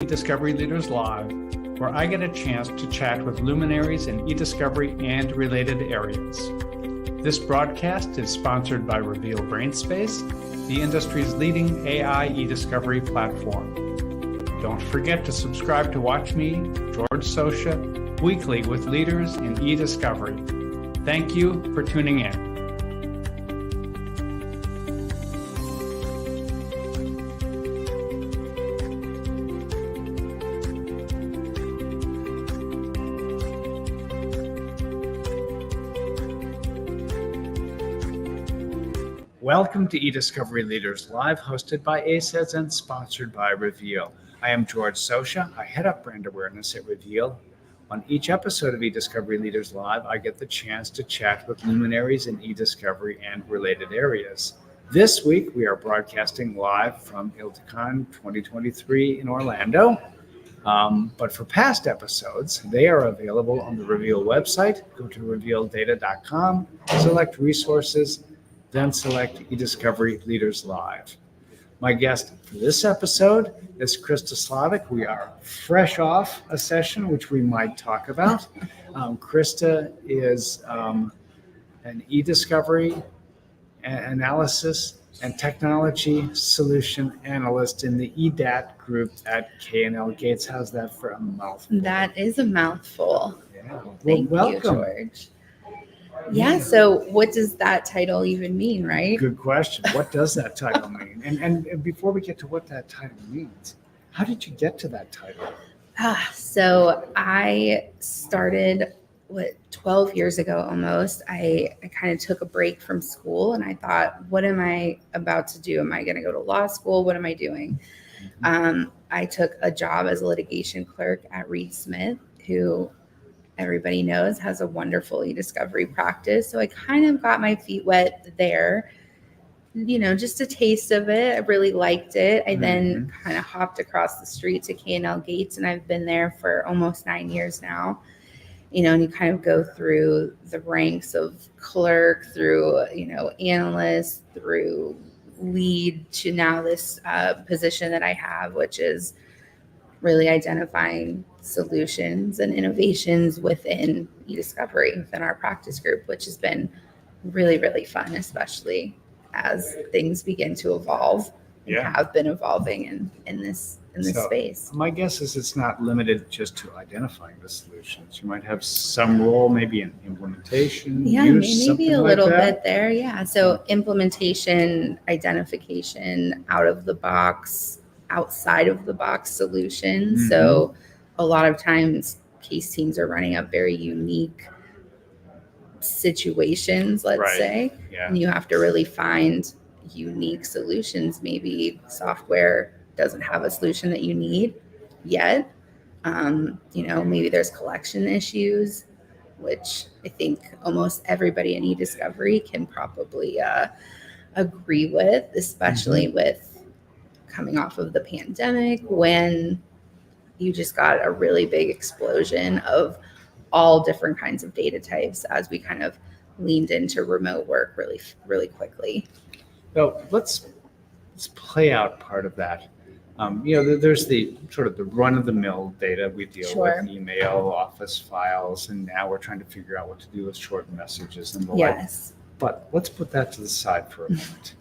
e-Discovery Leaders Live, where I get a chance to chat with luminaries in e-discovery and related areas. This broadcast is sponsored by Reveal Brainspace, the industry's leading AI e-discovery platform. Don't forget to subscribe to watch me, George Socha, weekly with leaders in e-discovery. Thank you for tuning in. Welcome to e-Discovery Leaders Live, hosted by ACEDS and sponsored by Reveal. I am George Socha. I head up brand awareness at Reveal. On each episode of e-Discovery Leaders Live, I get the chance to chat with luminaries in e-discovery and related areas. This week, we are broadcasting live from ILTACON 2023 in Orlando. But for past episodes, they are available on the Reveal website. Go to revealdata.com, select resources, then select e-Discovery Leaders Live. My guest for this episode is Krysta Slavik. We are fresh off a session, which we might talk about. Krysta is an e-discovery analysis and technology solution analyst in the e-DAT group at K&L Gates. How's that for a mouthful? That is a mouthful. Yeah. Thank welcome. you, George. Yeah, so what does that title even mean, right? Good question. What does that title mean? And before we get to what that title means, how did you get to that title? So I started 12 years ago almost. I kind of took a break from school and I thought, what am I about to do? Am I going to go to law school? What am I doing? I took a job as a litigation clerk at Reed Smith, who everybody knows has a wonderful e-discovery practice. So I kind of got my feet wet there, just a taste of it. I really liked it. I then kind of hopped across the street to K&L Gates, and I've been there for almost 9 years now. And you kind of go through the ranks of clerk through, analyst, through lead to now this position that I have, which is really identifying solutions and innovations within e-discovery within our practice group, which has been really, really fun, especially as things begin to evolve and have been evolving in this space. My guess is it's not limited just to identifying the solutions. You might have some role, maybe in implementation. Maybe a little bit there. Yeah. So implementation, identification, out of the box, outside of the box solutions. So a lot of times case teams are running up very unique situations, let's say, and you have to really find unique solutions. Maybe software doesn't have a solution that you need yet. Maybe there's collection issues, which I think almost everybody in e-discovery can probably agree with, especially with coming off of the pandemic, when you just got a really big explosion of all different kinds of data types as we kind of leaned into remote work really, really quickly. So let's play out part of that. There's the sort of the run-of-the-mill data we deal with, email, office files, and now we're trying to figure out what to do with short messages and the like. But let's put that to the side for a moment.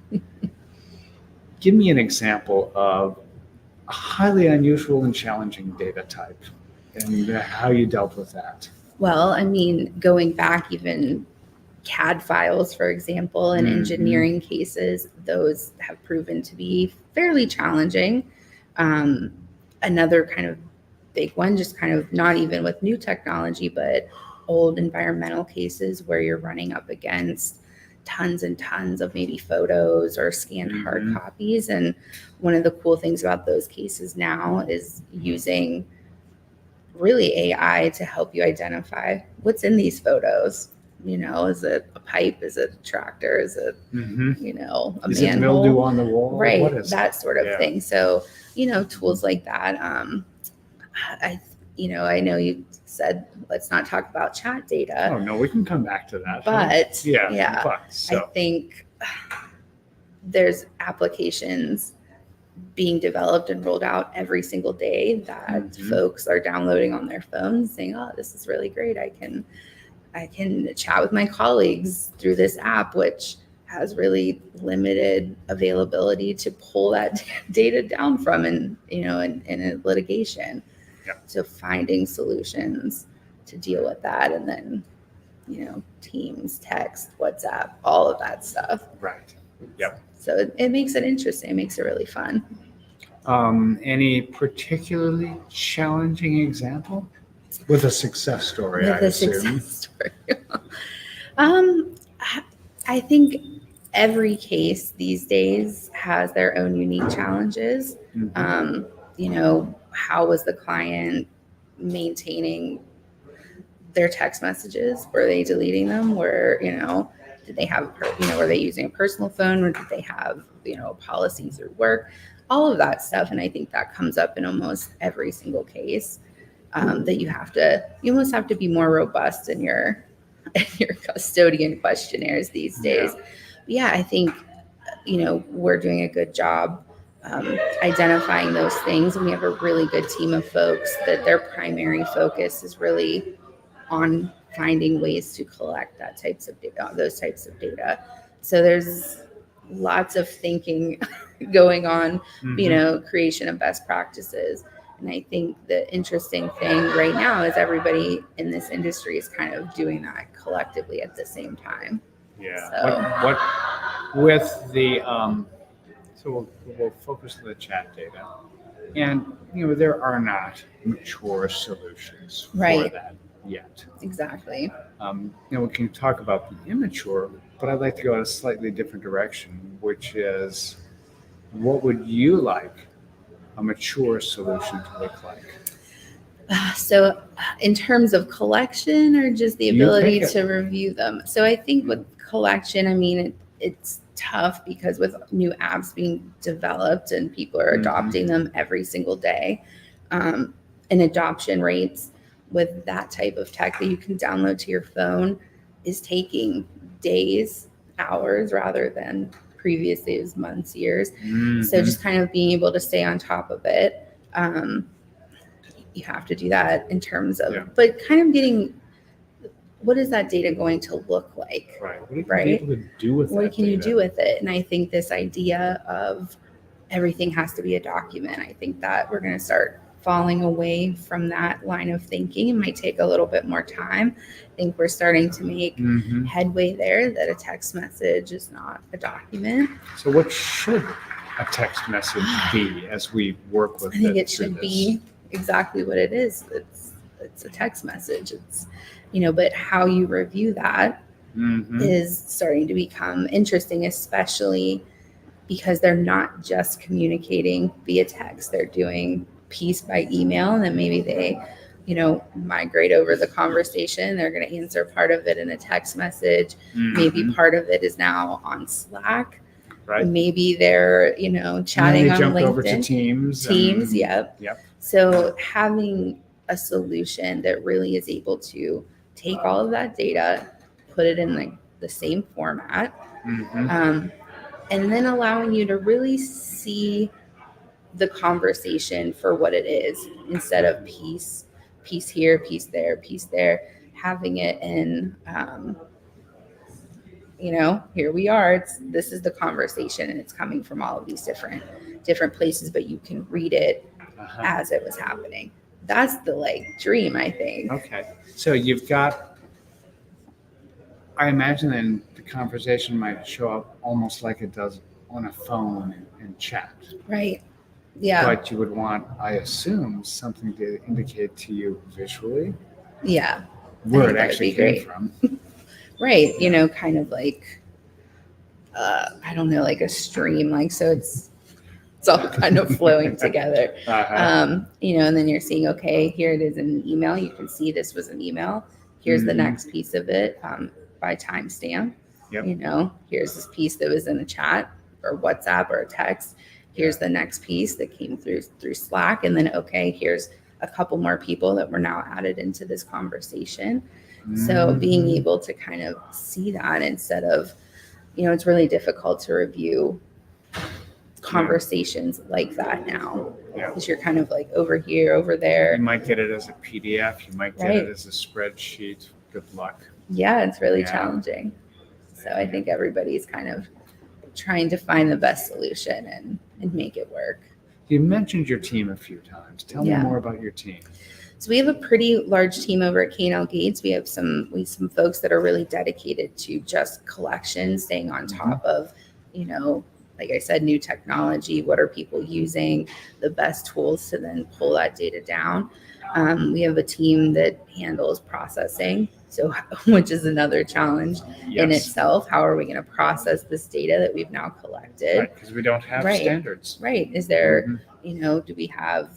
Give me an example of a highly unusual and challenging data type and how you dealt with that. Well, going back even CAD files, for example, in engineering cases, those have proven to be fairly challenging. Another kind of big one, just kind of not even with new technology, but old environmental cases where you're running up against tons and tons of maybe photos or scanned hard copies. And one of the cool things about those cases now is using really AI to help you identify what's in these photos. Is it a pipe? Is it a tractor? Is it, a manhole? Is it mildew on the wall? Right, what is that sort of thing. So, tools like that. I know you said, let's not talk about chat data. Oh, no, we can come back to that. But I think there's applications being developed and rolled out every single day that folks are downloading on their phones saying, oh, this is really great. I can chat with my colleagues through this app, which has really limited availability to pull that data down from in a litigation. So finding solutions to deal with that, and then Teams, text, WhatsApp, all of that stuff. Right. Yep. So it makes it interesting. It makes it really fun. Any particularly challenging example with a success story? With I a assume. success story. I think every case these days has their own unique challenges. How was the client maintaining their text messages? Were they deleting them? Did they have, were they using a personal phone, or did they have, policies through work? All of that stuff. And I think that comes up in almost every single case, that you almost have to be more robust in your custodian questionnaires these days. Yeah, I think, we're doing a good job identifying those things. And we have a really good team of folks that their primary focus is really on finding ways to collect those types of data. So there's lots of thinking going on, creation of best practices. And I think the interesting thing right now is everybody in this industry is kind of doing that collectively at the same time. Yeah. So what with the so we'll focus on the chat data, and there are not mature solutions for that yet. Exactly. We can talk about the immature, but I'd like to go in a slightly different direction, which is, what would you like a mature solution to look like? So in terms of collection, or just the ability to review them? So I think with collection, it's tough because with new apps being developed and people are adopting them every single day, and adoption rates with that type of tech that you can download to your phone is taking days, hours, rather than previously it was months, years. So just kind of being able to stay on top of it. You have to do that in terms of, but kind of getting, what is that data going to look like? Right. What are you able to do with What can you do with it? And I think this idea of everything has to be a document, I think that we're going to start falling away from that line of thinking. It might take a little bit more time. I think we're starting to make headway there, that a text message is not a document. So what should a text message be as we work with it? I think it should be exactly what it is. It's a text message. It's, but how you review that is starting to become interesting, especially because they're not just communicating via text. They're doing piece by email, and then maybe they, migrate over the conversation. They're going to answer part of it in a text message. Maybe part of it is now on Slack. Right. Maybe they're, chatting on LinkedIn. Over to Teams. Yep. So having a solution that really is able to take all of that data, put it in the same format, and then allowing you to really see the conversation for what it is, instead of piece here, piece there, having it in, here we are. This is the conversation, and it's coming from all of these different places, but you can read it as it was happening. That's the dream, I think. Okay. So you've got, I imagine then the conversation might show up almost like it does on a phone and chat. Right. Yeah. But you would want, I assume, something to indicate to you visually. Yeah. Where it actually came from. Right. Kind of I don't know, like a stream, so it's all kind of flowing together. And then you're seeing, okay, here it is in an email. You can see this was an email. Here's the next piece of it by timestamp. Here's this piece that was in a chat or WhatsApp or a text. Here's the next piece that came through Slack. And then, okay, here's a couple more people that were now added into this conversation. So being able to kind of see that, instead of, it's really difficult to review conversations like that now. Yeah. Because you're kind of like over here, over there. You might get it as a PDF. You might get it as a spreadsheet. Good luck. Yeah, it's really Yeah. challenging. So I think everybody's kind of trying to find the best solution and make it work. You mentioned your team a few times. Tell me more about your team. So we have a pretty large team over at K&L Gates. We have some folks that are really dedicated to just collection, staying on top of, like I said, new technology. What are people using? The best tools to then pull that data down. We have a team that handles processing, so which is another challenge in itself. How are we going to process this data that we've now collected? Right, because we don't have standards. Right. Is there, do we have,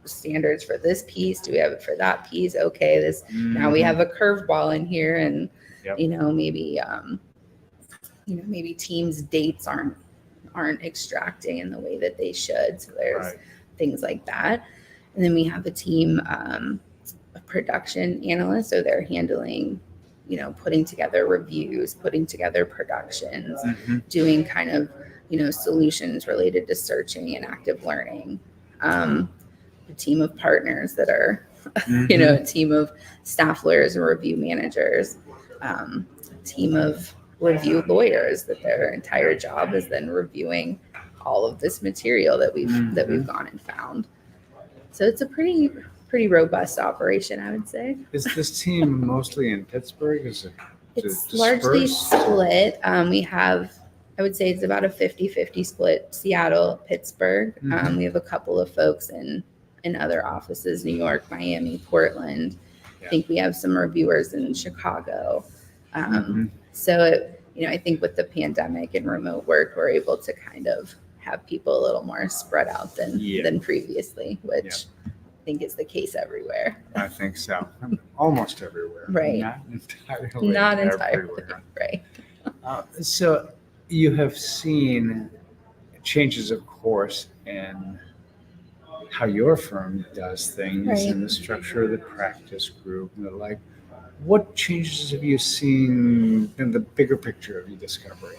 standards for this piece? Do we have it for that piece? Okay, now we have a curveball in here, and maybe teams' dates aren't extracting in the way that they should. So there's things like that. And then we have a team of production analysts, so they're handling, putting together reviews, putting together productions, doing kind of, solutions related to searching and active learning. A team of partners that are, a team of staff lawyers and review managers, a team of review lawyers that their entire job is then reviewing all of this material that we've gone and found. So it's a pretty robust operation, I would say. Is this team mostly in Pittsburgh? It's largely split. We have, I would say it's about a 50-50 split, Seattle, Pittsburgh. We have a couple of folks in other offices, New York, Miami, Portland. I think we have some reviewers in Chicago. So, I think with the pandemic and remote work, we're able to kind of have people a little more spread out than previously, which I think is the case everywhere. I think so. Almost everywhere. Right. Not entirely. Right. So you have seen changes, of course, in how your firm does things and the structure of the practice group and the like. What changes have you seen in the bigger picture of e-discovery?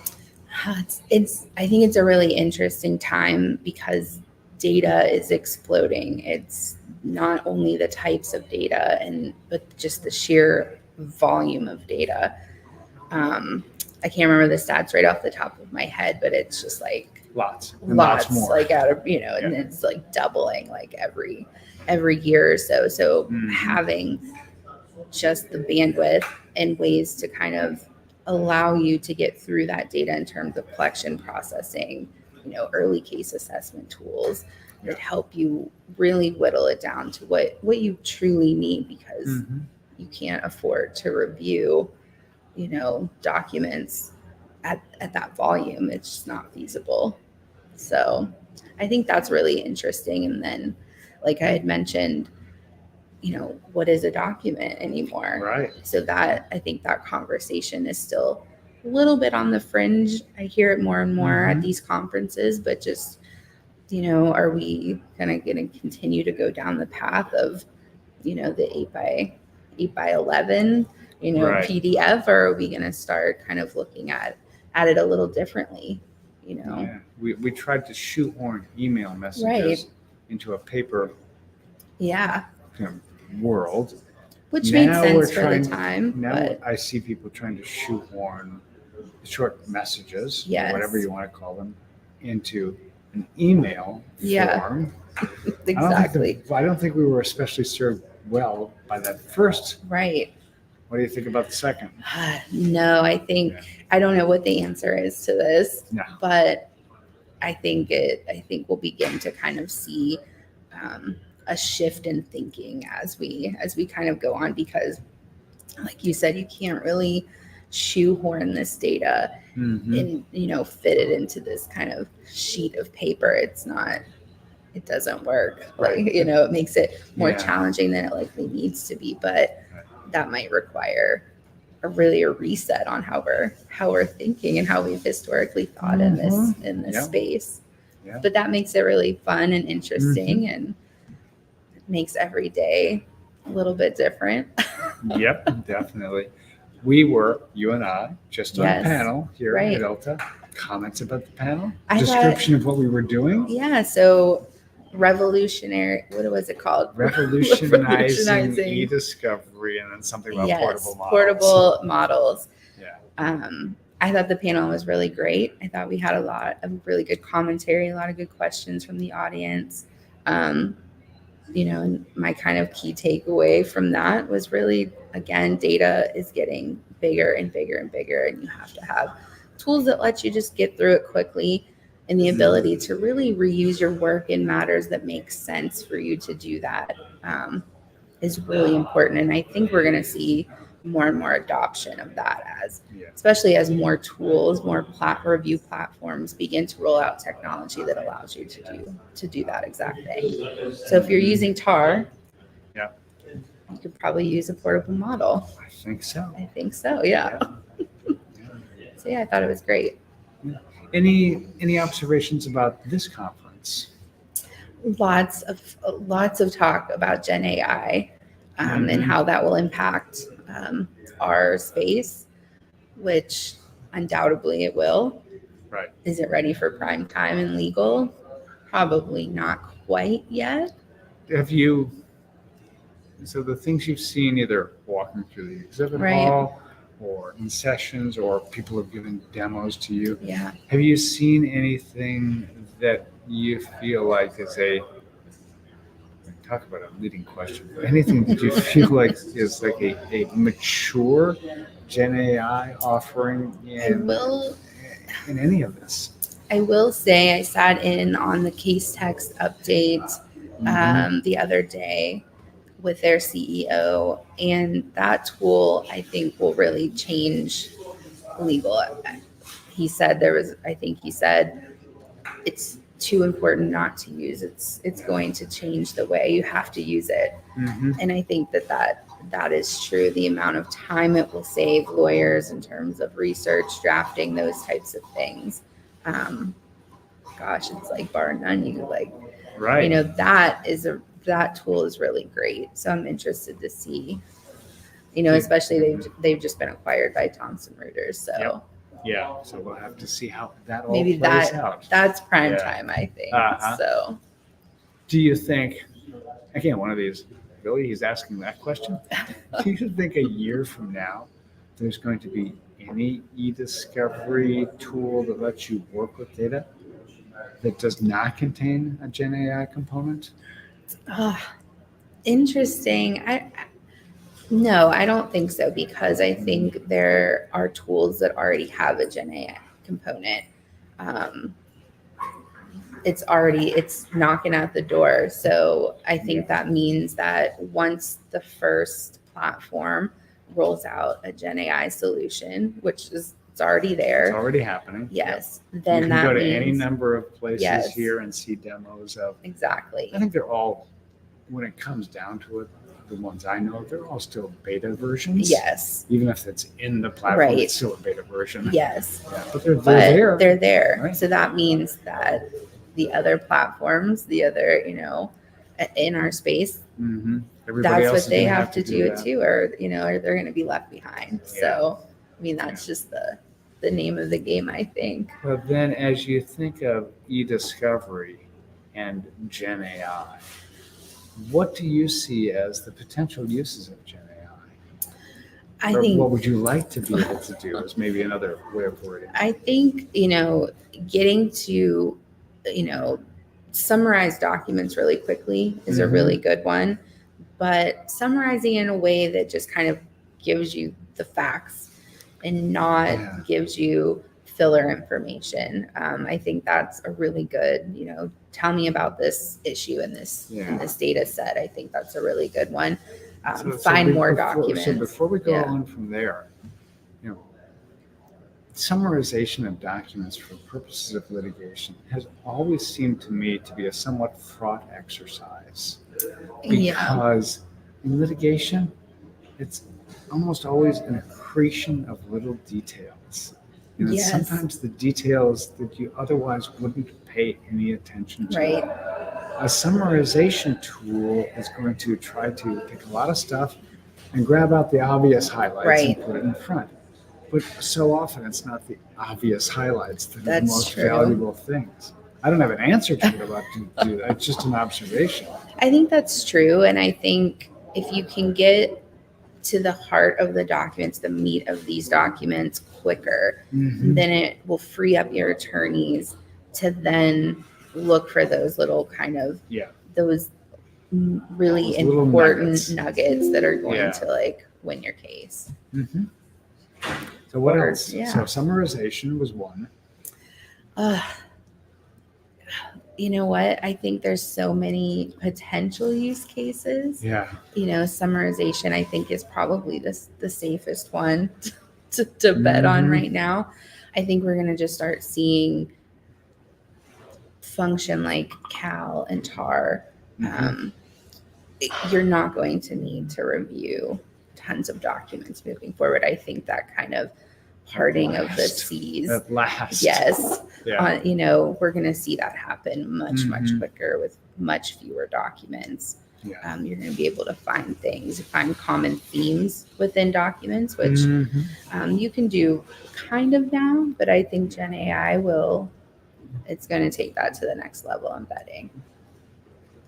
I think it's a really interesting time because data is exploding. It's not only the types of data but just the sheer volume of data. I can't remember the stats right off the top of my head, but it's just like lots more. Like out of and it's like doubling like every year or so. So having just the bandwidth and ways to kind of allow you to get through that data in terms of collection, processing, early case assessment tools that help you really whittle it down to what you truly need, because you can't afford to review, documents at that volume. It's just not feasible. So I think that's really interesting. And then, like I had mentioned, what is a document anymore? Right. So that, I think that conversation is still a little bit on the fringe. I hear it more and more at these conferences, but just, are we kind of going to continue to go down the path of, the 8 by 11, PDF, or are we going to start kind of looking at it a little differently? Yeah. We tried to shoehorn email messages into a paper world, which made sense for the time. Now but I see people trying to shoehorn short messages, or whatever you want to call them, into an email form. Exactly. I don't think we were especially served well by that first. Right. What do you think about the second? No, I think I don't know what the answer is to this, but I think we'll begin to kind of see a shift in thinking as we kind of go on, because like you said, you can't really shoehorn this data and fit it into this kind of sheet of paper. It doesn't work. It makes it more challenging than it likely needs to be, but that might require a reset on how we're thinking and how we've historically thought in this space. But that makes it really fun and interesting and makes every day a little bit different. Yep, definitely. We were, you and I, just on a panel here at Delta, comments about the panel? I Description of what we were doing? Yeah, so revolutionary, what was it called? Revolutionizing e-discovery, and then something about portable models. Portable models. Yeah. I thought the panel was really great. I thought we had a lot of really good commentary, a lot of good questions from the audience. And my kind of key takeaway from that was really, again, data is getting bigger and bigger and bigger, and you have to have tools that let you just get through it quickly, and the ability to really reuse your work in matters that make sense for you to do that is really important. And I think we're going to see more and more adoption of that especially as more tools, more review platforms begin to roll out technology that allows you to do that exact thing. So if you're using TAR, yeah, you could probably use a portable model. I think so. Yeah. So I thought it was great. Yeah. Any observations about this conference? Lots of talk about Gen AI and how that will impact our space, which undoubtedly it will. Right. Is it ready for prime time and legal? Probably not quite yet. So the things you've seen, either walking through the exhibit hall or in sessions, or people have given demos to you. Yeah. Have you seen anything that you feel like is talk about a leading question, but anything that you feel like is like a mature Gen AI offering in any of this? I will say I sat in on the case text update the other day with their CEO, and that tool I think will really change legal. He said it's too important not to use. It's going to change the way you have to use it. And I think that is true. The amount of time it will save lawyers in terms of research, drafting, those types of things. It's like bar none. That tool is really great. So I'm interested to see, especially they've just been acquired by Thomson Reuters. So yeah, so we'll have to see how that all maybe plays out. That's prime time, I think. So do you think, again, one of these, really, he's asking that question, do you think a year from now there's going to be any e-discovery tool that lets you work with data that does not contain a Gen AI component? Interesting. No, I don't think so, because I think there are tools that already have a Gen AI component. It's knocking at the door. So I think that means that once the first platform rolls out a Gen AI solution, which is it's already there. It's already happening. Yes. Yep. Then you can go to any number of places here and see demos of. Exactly. I think they're all, when it comes down to it, the ones I know, they're all still beta versions. Yes. Even if it's in the platform, it's still a beta version. Yes. Yeah, but they're there. They're there. Right. So that means that the other platforms, in our space, that's what they have to do it too, or they're going to be left behind. Yeah. So, that's just the name of the game, I think. But then as you think of e-discovery and Gen AI, what do you see as the potential uses of Gen AI? What would you like to be able to do is maybe another way of wording. I think, getting to, summarize documents really quickly is a really good one, but summarizing in a way that just kind of gives you the facts and not gives you filler information. I think that's a really good, tell me about this issue in this data set. I think that's a really good one. Find more documents. So before we go on from there, summarization of documents for purposes of litigation has always seemed to me to be a somewhat fraught exercise, because in litigation, it's almost always an accretion of little details. Sometimes the details that you otherwise wouldn't pay any attention to. Right. A summarization tool is going to try to take a lot of stuff and grab out the obvious highlights and put it in front. But so often it's not the obvious highlights that are the That's most true. valuable things. I don't have an answer to it about to do that. It's just an observation. I think that's true. And I think if you can get to the heart of the documents, the meat of these documents quicker, Mhm. then it will free up your attorneys to then look for those little kind of Yeah. those really Those little important nuggets that are going Yeah. to like win your case. Mhm. So what Or- else? yeah. So summarization was one. You know what? I think there's so many potential use cases. Yeah. Summarization I think is probably the safest one to bet on Mhm. right now. I think we're going to just start seeing function like Cal and TAR. Mhm. You're not going to need to review tons of documents moving forward. I think that kind of parting of the seas. At last. Yes. Yeah. We're going to see that happen much Mhm. quicker with much fewer documents. Yeah. You're going to be able to find common themes within documents, which Mhm. you can do kind of now, but I think Gen AI it's going to take that to the next level, I'm betting.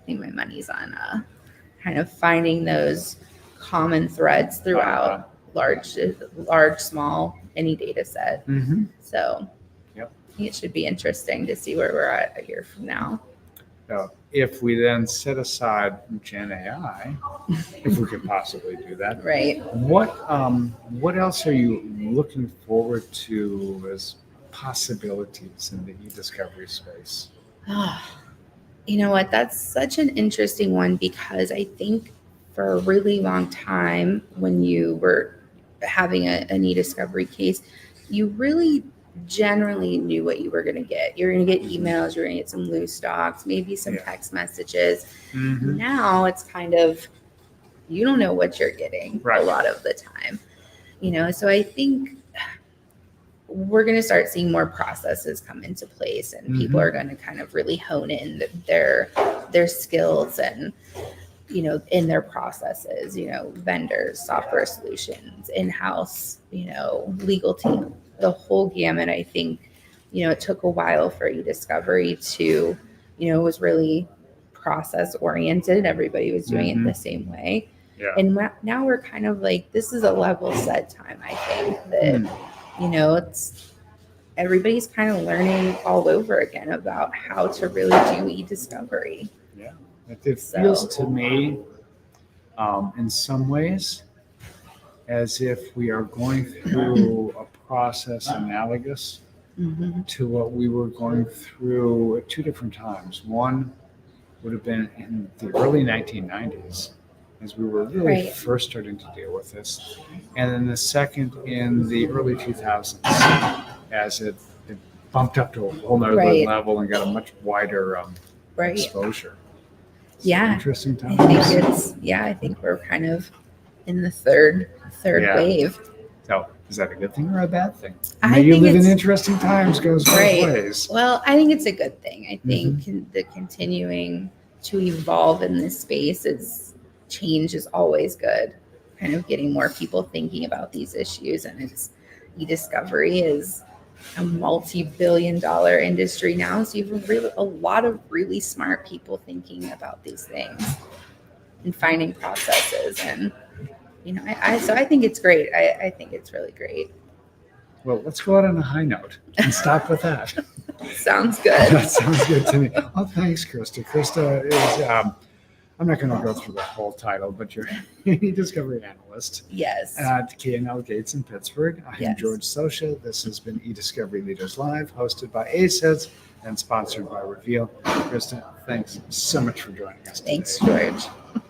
I think my money's on kind of finding those common threads throughout large, small, any data set. Mhm. So Yep. I think it should be interesting to see where we're at a year from now. So if we then set aside Gen AI, if we could possibly do that, Right. what else are you looking forward to as possibilities in the e-discovery space? You know what? That's such an interesting one because I think for a really long time when you were having an e-discovery case, you really generally knew what you were going to get. You're going to get emails, you're going to get some loose docs, maybe some Yeah. text messages. Mhm. Now it's kind of, you don't know what you're getting Right. a lot of the time. So I think we're going to start seeing more processes come into place, and people are going to kind of really hone in their skills and in their processes, vendors, software solutions, in-house, legal team, the whole gamut. I think it took a while for e-discovery to was really process oriented. Everybody was doing it the same way. Yeah. And now we're kind of like, this is a level set time. I think that it's everybody's kind of learning all over again about how to really do e-discovery. Yeah. It feels to me, in some ways, as if we are going through a process analogous to what we were going through at two different times. One would have been in the early 1990s, as we were really first starting to deal with this. And then the second in the early 2000s, as it bumped up to a whole nother level and got a much wider exposure. Yeah. Interesting times. I think we're kind of in the third wave. So is that a good thing or a bad thing? I you think live in it's- interesting times goes both ways. Well, I think it's a good thing. I think the continuing to evolve in this space change is always good. Kind of getting more people thinking about these issues, and e-discovery is a multi-billion-dollar industry now. So you have a lot of really smart people thinking about these things and finding processes. And so I think it's great. I think it's really great. Well, let's go out on a high note and stop with that. Sounds good. That sounds good to me. Oh, thanks, Krysta. Krysta is, I'm not going to go through the whole title, but you're an e-discovery analyst. Yes. At K&L Gates in Pittsburgh. I'm Yes. George Socha. This has been e-Discovery Leaders Live, hosted by ACEDS and sponsored by Reveal. Krysta, thanks so much for joining us today. Thanks, George.